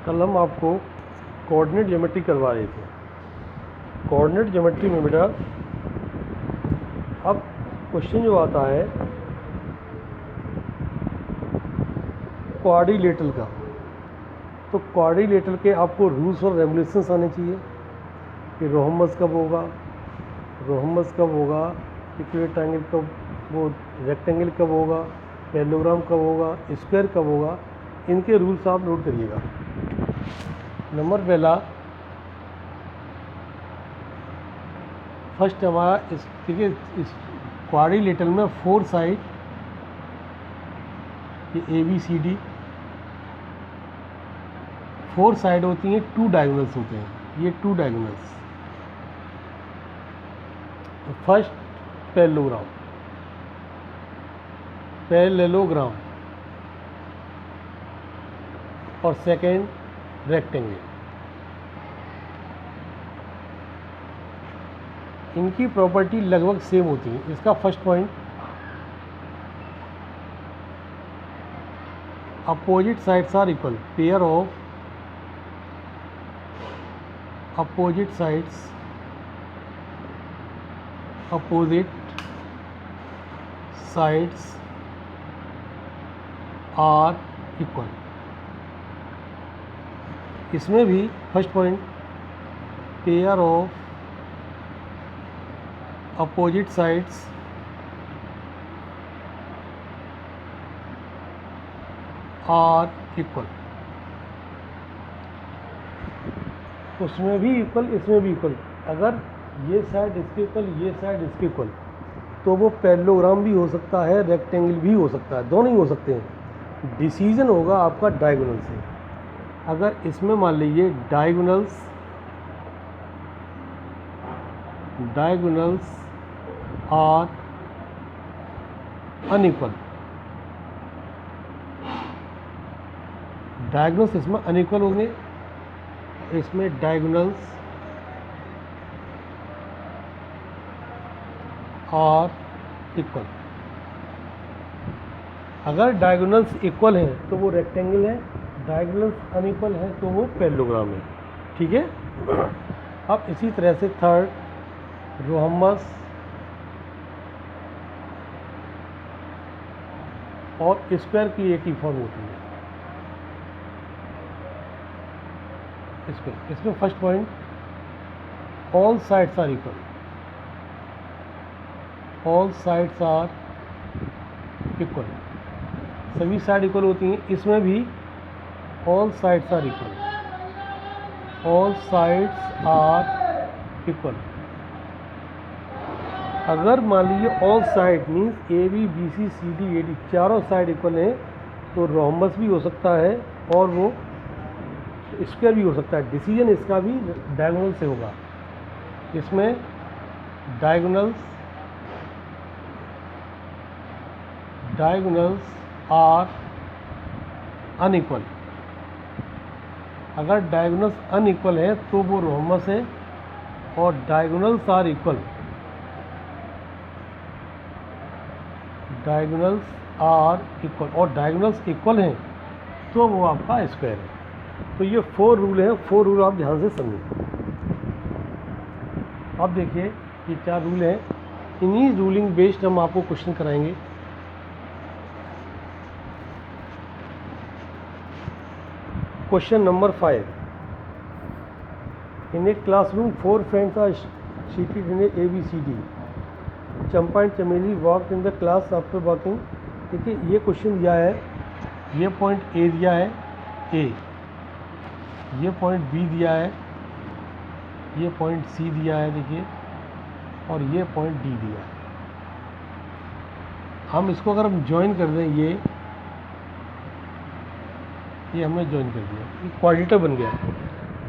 कल हम आपको कोऑर्डिनेट ज्योमेट्री करवा रहे थे। कोऑर्डिनेट ज्योमेट्री में बेटा अब क्वेश्चन जो आता है क्वाड्रिलेटरल का, तो क्वाड्रिलेटरल के आपको रूल्स और रेगुलेशंस आने चाहिए कि रोहम्बस कब होगा, इक्विलेटरल ट्रायंगल कब, वो रेक्टेंगल कब होगा, पैरेललोग्राम कब होगा, स्क्वायर कब होगा, इनके रूल्स आप नोट करिएगा। नंबर पहला, फर्स्ट हमारा देखिए इस क्वाड्रिलेटरल में 4 साइड, ये ABCD 4 साइड होती हैं, 2 डायगोनल्स होते हैं, ये 2 डायगोनल्स। फर्स्ट पैरेललोग्राम और सेकेंड रेक्टेंगल। इनकी प्रॉपर्टी लगभग सेम होती है। इसका first point, opposite sides are equal, pair of opposite sides are equal. इसमें भी first point, pair of opposite sides are equal. उसमें भी इक्वल, इसमें भी इक्वल। अगर ये साइड इसके इक्वल, ये साइड इसके इक्वल, तो वो पैरेललोग्राम भी हो सकता है, रेक्टेंगल भी हो सकता है, दोनों ही हो सकते हैं। डिसीजन होगा आपका डायगोनल से। अगर इसमें मान लीजिए डायगोनल्स आर अनइक्वल, डायगोनल्स इसमें अनइक्वल होंगे, इसमें डायगोनल्स आर इक्वल। अगर डायगोनल्स इक्वल हैं तो वो रेक्टेंगल है, डायगोनल्स अनइक्वल है तो वो पैरेललोग्राम है। ठीक है। अब इसी तरह से थर्ड, रोहम्बस और स्क्वायर की एक ही फॉर्म होती है। इसमें first point, all sides are equal, सभी साइड इक्वल होती हैं। इसमें भी ऑल साइड्स आर इक्वल। अगर मान लीजिए all side means AB BC CD AD चारों साइड इक्वल हैं, तो रोहम्बस भी हो सकता है और वो स्क्वायर भी हो सकता है। डिसीजन इसका भी डायगोनल से होगा। इसमें डायगोनल्स आर अनइक्वल। अगर डायगोनल्स अनइक्वल है तो वो रोहम्बस है, और डायगोनल्स आर इक्वल, और डायगोनल्स इक्वल हैं तो वो आपका स्क्वायर है। तो ये 4 रूल हैं, 4 रूल आप ध्यान से समझें। अब देखिए ये 4 रूल हैं, इन्हीं रूलिंग बेस्ड हम आपको क्वेश्चन कराएंगे। Question number 5, in a classroom 4 friends are seated in a ABCD. Champa and Chameli walk in the class after walking. देखिए ये क्वेश्चन दिया है, ये पॉइंट A दिया है, ये पॉइंट B दिया है, ये पॉइंट C दिया है, देखिए, और ये पॉइंट D दिया है। हम इसको अगर हम ज्वाइन कर दें, ये हमने ज्वाइन कर दिया, ये क्वाड्रेटर बन गया।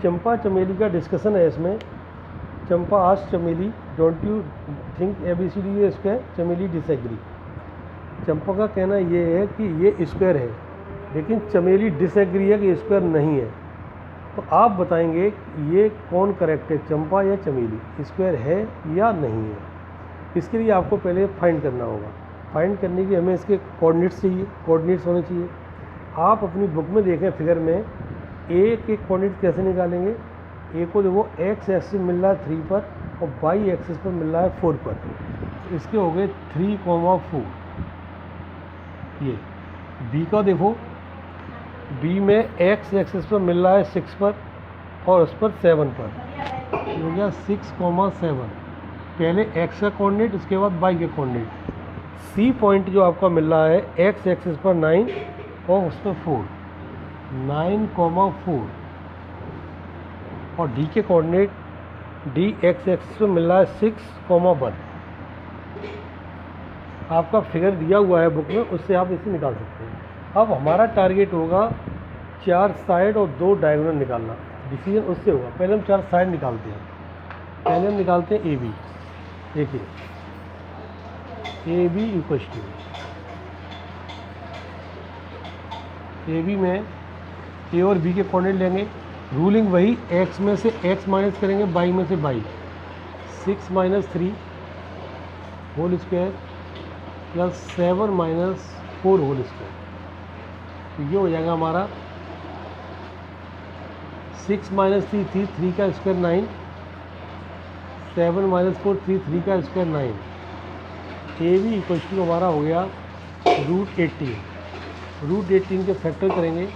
चंपा चमेली का डिस्कशन है इसमें। चंपा आस्क्ड चमेली, don't you think ABCD is square? चमेली डिसएग्री। चंपा का कहना ये है कि ये स्क्वायर है, लेकिन चमेली डिसएग्री है कि स्क्वायर नहीं है। तो आप बताएंगे ये कौन करेक्ट है, चंपा या चमेली, स्क्वायर है या नहीं है। इसके लिए आपको पहले फाइंड करना होगा। फाइंड करने के हमें इसके कोऑर्डिनेट्स चाहिए, कोऑर्डिनेट्स होने चाहिए। आप अपनी बुक में देखें, फिगर में ए के कोऑर्डिनेट कैसे निकालेंगे? ए को देखो एक्स एक्सिस मिल रहा है 3 पर और वाई एक्सिस पर मिल रहा है 4 पर, तो इसके हो गए 3,4। ये बी का देखो, बी में एक्स एक्सिस पर मिल रहा है 6 पर और उस पर 7 पर, हो गया 6,7। पहले एक्स का कोऑर्डिनेट, उसके बाद वाई का कोऑर्डिनेट। सी पॉइंट जो आपका मिल रहा है एक्स एक्सिस पर 9 और उस पर 4, 9,4। और डी के कोऑर्डिनेट, डी एक्स एक्सिस पर मिल रहा है 6,1। आपका फिगर दिया हुआ है बुक में, उससे आप इसे निकाल सकते हैं। अब हमारा टारगेट होगा 4 साइड और 2 डायगोनल निकालना। डिसीजन उससे होगा। पहले हम 4 साइड निकालते हैं। पहले हम निकालते हैं ए बी। देखिए A B equal to, A B में ए और बी के कोऑर्डिनेट लेंगे। रूलिंग वही, एक्स में से एक्स माइनस करेंगे, बाई में से बाई। 6 - 3 whole square plus 7 - 4 whole square, तो ये हो जाएगा हमारा 6 - 3 थी, 3 का स्क्वायर 9, 7 - 4 3, 3 का square 9। A B equal to हमारा हो गया √18। √18 के फैक्टर करेंगे,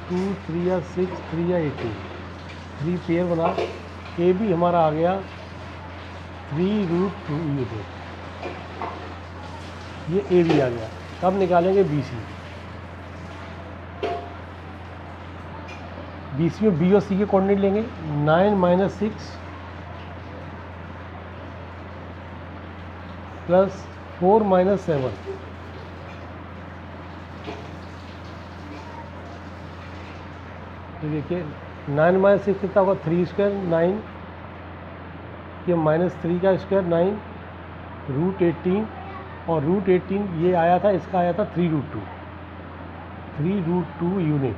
2 3 या 6, 3 या 18, 3 पेयर बना। ए बी हमारा आ गया 3√2। ये ए बी आ गया। अब निकालेंगे बी सी। बी सी में बी और सी के कोऑर्डिनेट लेंगे। 9 - 6 प्लस 4 - 7, तो देखिए 9 - 6 कितना होगा, 3 स्क्वायर 9, ये -3 का स्क्वायर 9, √18 और √18 ये आया था, इसका आया था 3√2, 3√2 यूनिट।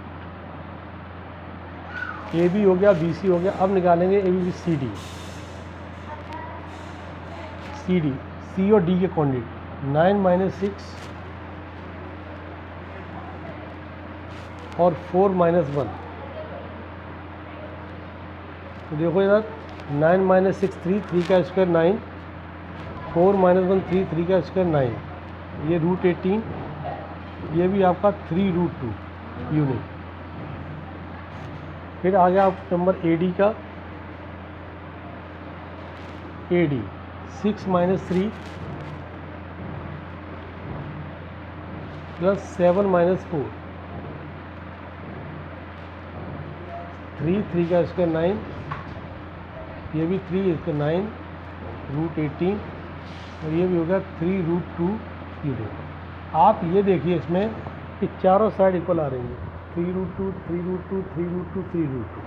ए बी हो गया, बी सी हो गया। अब निकालेंगे A B C D. C D, C और डी के कोऑर्डिनेट 9 - 6 और 4 - 1, तो देखो इधर 9 - 6 3, 3 का स्क्वायर 9, 4 - 1 3, 3 का स्क्वायर 9, ये √18, ये भी आपका 3√2 यूनिट। फिर आ गया आप नंबर ए डी का। ए डी 6 - 3 प्लस 7 - 4, 3, 3 का स्क्वायर 9, ये भी 3 इसका 9, √18 और ये भी होगा 3√2 यूनिट। आप ये देखिए इसमें कि चारों साइड इक्वल आ रही हैं, 3√2, 3√2, 3√2, 3√2,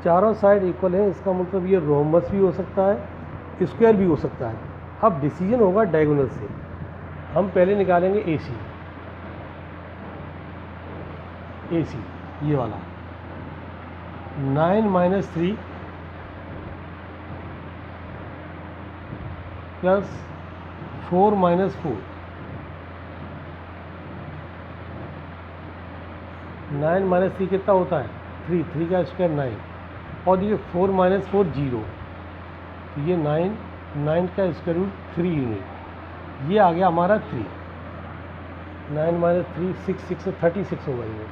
चारों साइड इक्वल है। इसका मतलब ये रोमबस भी हो सकता है, स्क्वायर भी हो सकता है। अब डिसीजन होगा डायगोनल से। हम पहले निकालेंगे ए सी। ए सी ये वाला 9 - 3 प्लस 4 - 4, 9 - 3 कितना होता है 3, 3 का स्क्वायर 9 और ये 4 - 4 0, तो ये 9, 9 का स्क्वायर रूट 3 यूनिट। ये आ गया हमारा 3। 9 - 3 6, 6 से 36 होगा ये,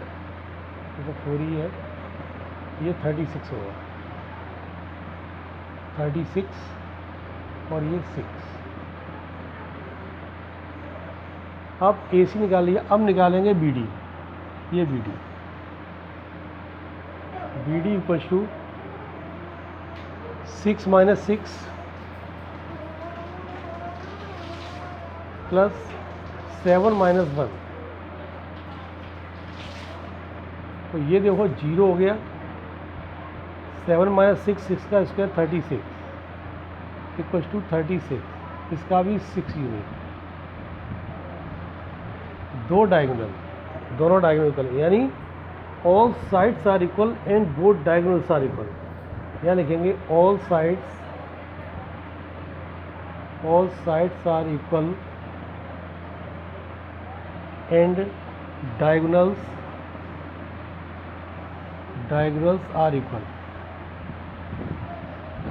तो 4 ही है, ये 36 होगा, 36 और ये 6। अब ए सी निकाल लिया। अब निकालेंगे बी डी। ये B D, B D equal to 6 - 6 plus 7 - 1, तो ये देखो 0 हो गया। 7 - 6, 6 का स्क्वायर 36 इक्वल टू 36, इसका भी 6 यूनिट। दो डायगोनल, दोनों डायगोनल इक्वल, यानी all sides are equal and both diagonals are equal. यहाँ लिखेंगे all sides are equal and diagonals diagonals are equal.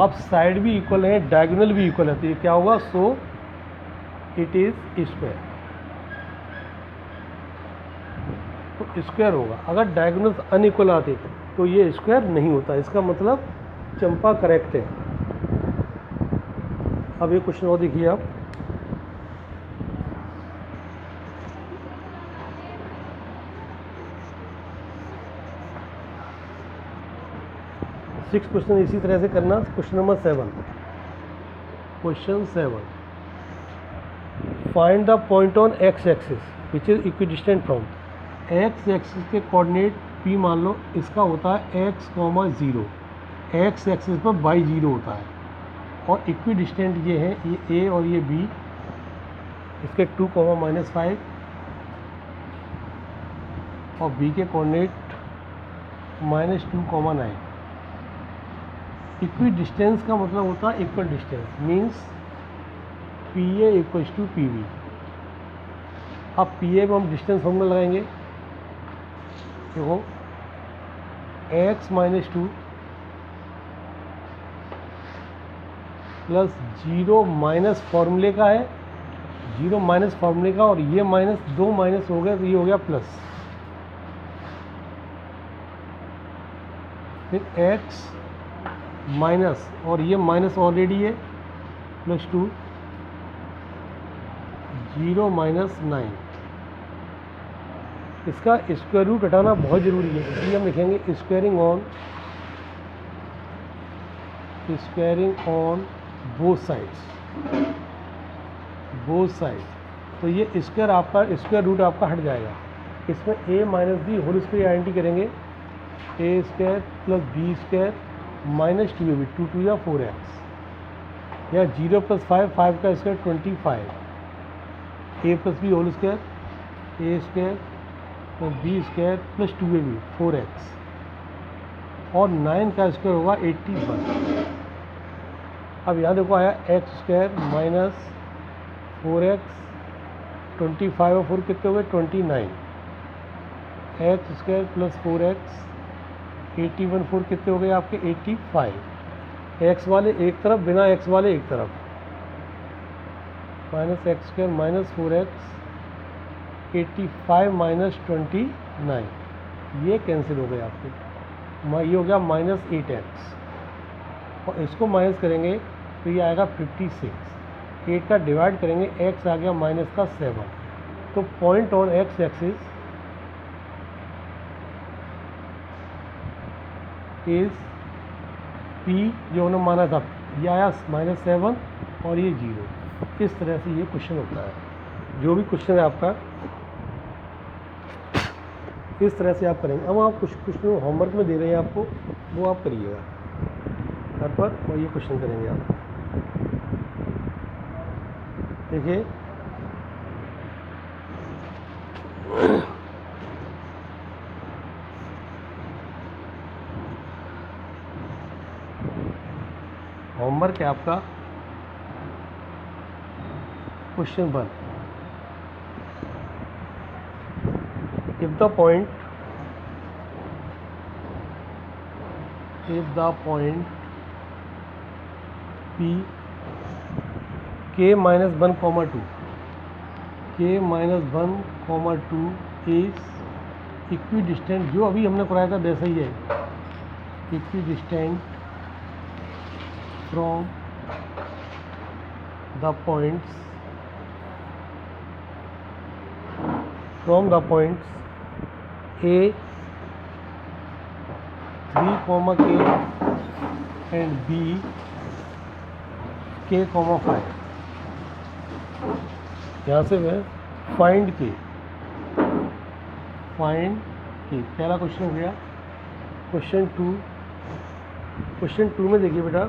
अब साइड भी इक्वल है, डायगोनल भी इक्वल है, तो ये क्या होगा, सो इट इज स्क्वायर, तो स्क्वायर होगा। अगर डायगोनल्स अनइक्वल आते तो ये स्क्वायर नहीं होता, इसका मतलब चंपा करेक्ट है। अब ये क्वेश्चन और देखिए आप, सिक्स क्वेश्चन इसी तरह से करना। Question number 7, question 7, find the point on x axis which is equidistant from. X axis के कोऑर्डिनेट पी मान लो, इसका होता है x, 0, एक्स एक्सिस पर y 0 होता है, और इक्विडिस्टेंट ये है, ये a और ये b, इसके 2, -5, और b के कोऑर्डिनेट -2, 9। इक्वी डिस्टेंस का मतलब होता है equal distance, means P A equals to P B. अब पी ए में हम डिस्टेंस फॉर्मूला लगाएंगे, देखो x - 2 प्लस 0 माइनस फॉर्मूले का है, 0 माइनस फॉर्मूले का, और ये माइनस, 2 माइनस हो गया तो ये हो गया प्लस, फिर x माइनस, और ये माइनस ऑलरेडी है, +2, 0 - 9। इसका स्क्वायर रूट हटाना बहुत ज़रूरी है, इसलिए हम लिखेंगे स्क्वायरिंग ऑन बोथ साइड्स। तो ये स्क्वायर आपका, स्क्वायर रूट आपका हट जाएगा। इसमें a - b whole square identity करेंगे, a² + b² -2ab, 2 2 या 4x, या 0 + 5, 5 का square 25, a + b whole square, a² + b² + 2ab 4x, और 9 का स्क्वायर होगा 81। अब यहाँ देखो आया x² - 4x, 25 और 4 कितने हो गए 29, x² + 4x, 81, 4 कितने हो गए आपके 85, x वाले एक तरफ, बिना x वाले एक तरफ, -x² - 4x, 85 - 29, ये कैंसिल हो गए आपके, ये हो गया -8x, और इसको माइनस करेंगे तो ये आएगा 56, 8 का डिवाइड करेंगे, x आ गया -7। तो point on x axis is P, जो हमने माना था, ये आया -7 और ये 0। इस तरह से ये क्वेश्चन होता है। जो भी क्वेश्चन है आपका इस तरह से आप करेंगे। अब आप कुछ क्वेश्चन होमवर्क में दे रहे हैं आपको, वो आप करिएगा घर पर, और ये क्वेश्चन करेंगे आप। देखिए होमवर्क है आपका, question 1, if the point P k - 1, 2, k - 1, 2 is equidistant, जो अभी हमने कराया था वैसा ही है, equidistant from the points A 3, k and B k, 5। यहाँ से मैं फाइंड के पहला क्वेश्चन हो गया। क्वेश्चन 2 में देखिए बेटा,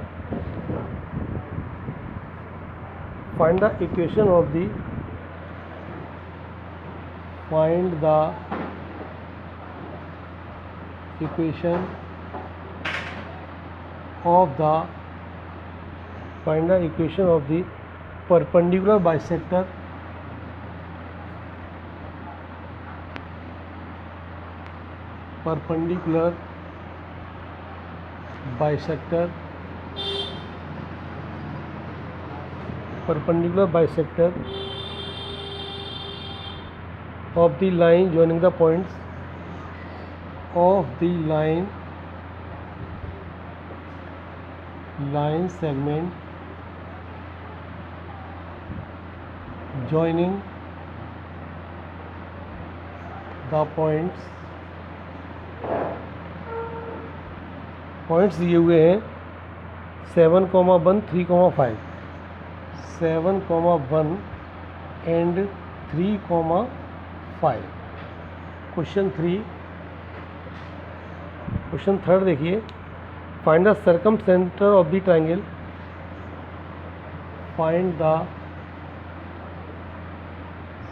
find the equation of the perpendicular bisector bisector, perpendicular bisector of the line joining the points of the line segment joining the points दिए हुए हैं 7,1 3,5 7,1 and 3,5। क्वेश्चन थर्ड देखिए, find the circumcentre of the triangle, find the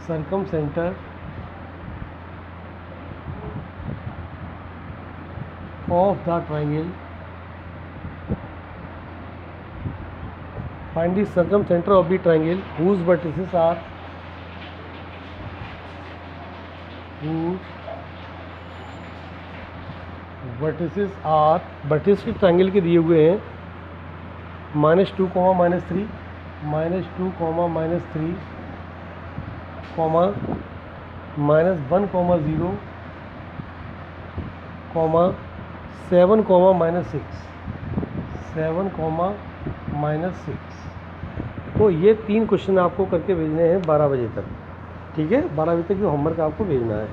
circumcentre of the triangle, find the circumcenter of the triangle whose vertices are vertices triangle के दिए हुए हैं -2, -3 -2, -3, -7, -6 तो ये 3 क्वेश्चन आपको करके भेजने हैं 12 बजे तक। ठीक है, 12 बजे तक ये होमवर्क आपको भेजना है।